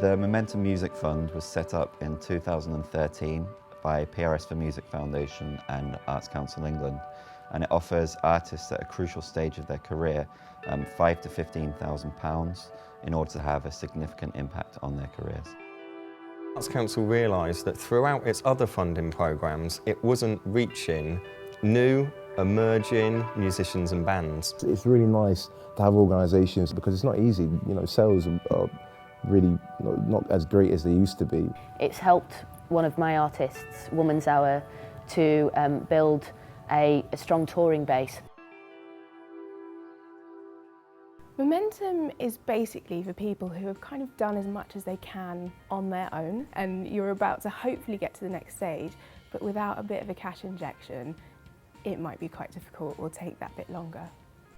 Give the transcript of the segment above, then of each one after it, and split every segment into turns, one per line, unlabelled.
The Momentum Music Fund was set up in 2013 by PRS for Music Foundation and Arts Council England, and it offers artists at a crucial stage of their career £5,000 to £15,000 in order to have a significant impact on their careers.
Arts Council realised that throughout its other funding programmes, it wasn't reaching new, emerging musicians and bands.
It's really nice to have organisations because it's not easy. You know, sales are really not as great as they used to be.
It's helped one of my artists, Ngsaw, to build a strong touring base.
Momentum is basically for people who have kind of done as much as they can on their own, and you're about to hopefully get to the next stage, but without a bit of a cash injection, it might be quite difficult or take that bit longer.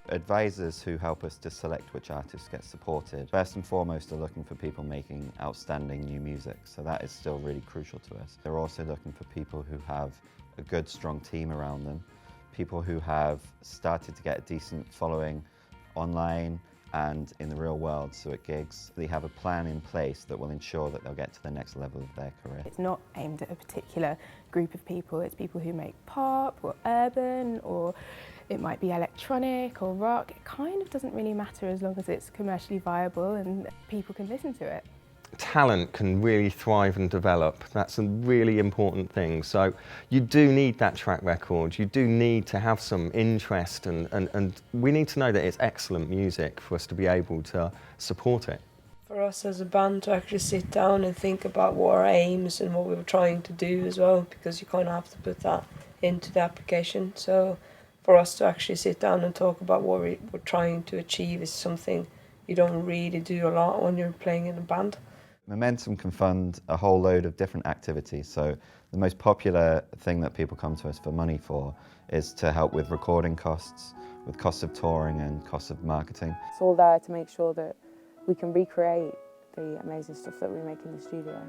Advisors who help us to select which artists get supported, first and foremost are looking for people making outstanding new music, so that is still really crucial to us. They're also looking for people who have a good, strong team around them, people who have started to get a decent following online and in the real world, so at gigs. They have a plan in place that will ensure that they'll get to the next level of their career.
It's not aimed at a particular group of people, it's people who make pop or urban, or it might be electronic or rock. It kind of doesn't really matter as long as it's commercially viable and people can listen to it.
Talent can really thrive and develop. That's a really important thing. So you do need that track record. You do need to have some interest and we need to know that it's excellent music for us to be able to support it.
For us as a band to actually sit down and think about what our aims and what we were trying to do as well, because you kind of have to put that into the application. So for us to actually sit down and talk about what we're trying to achieve is something you don't really do a lot when you're playing in a band.
Momentum can fund a whole load of different activities, so the most popular thing that people come to us for money for is to help with recording costs, with costs of touring and costs of marketing.
It's all there to make sure that we can recreate the amazing stuff that we make in the studio.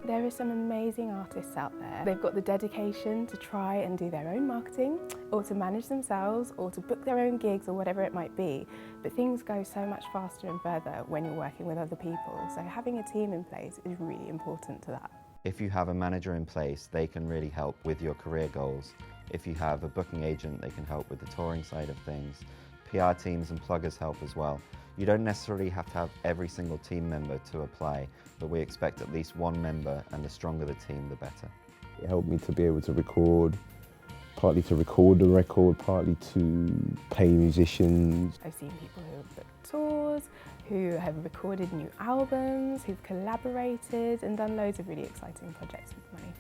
There are some amazing artists out there. They've got the dedication to try and do their own marketing, or to manage themselves, or to book their own gigs, or whatever it might be. But things go so much faster and further when you're working with other people. So having a team in place is really important to that.
If you have a manager in place, they can really help with your career goals. If you have a booking agent, they can help with the touring side of things. PR teams and pluggers help as well. You don't necessarily have to have every single team member to apply, but we expect at least one member, and the stronger the team, the better.
It helped me to be able to record, partly to record the record, partly to pay musicians.
I've seen people who have booked tours, who have recorded new albums, who've collaborated and done loads of really exciting projects with money.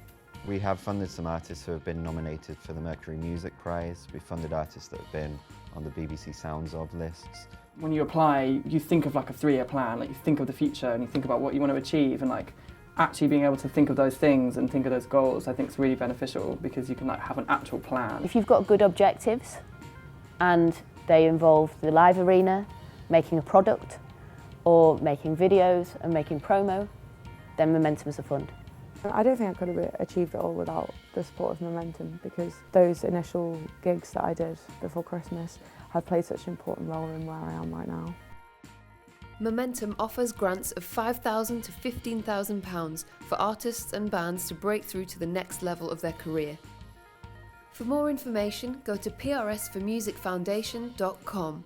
We have funded some artists who have been nominated for the Mercury Music Prize. We've funded artists that have been on the BBC Sounds Of lists.
When you apply, you think of like a 3-year plan, like you think of the future and you think about what you want to achieve, and like actually being able to think of those things and think of those goals, I think is really beneficial because you can like have an actual plan.
If you've got good objectives and they involve the live arena, making a product, or making videos and making promo, then Momentum is a fund.
I don't think I could have achieved it all without the support of Momentum, because those initial gigs that I did before Christmas have played such an important role in where I am right now.
Momentum offers grants of £5,000 to £15,000 for artists and bands to break through to the next level of their career. For more information, go to prsformusicfoundation.com.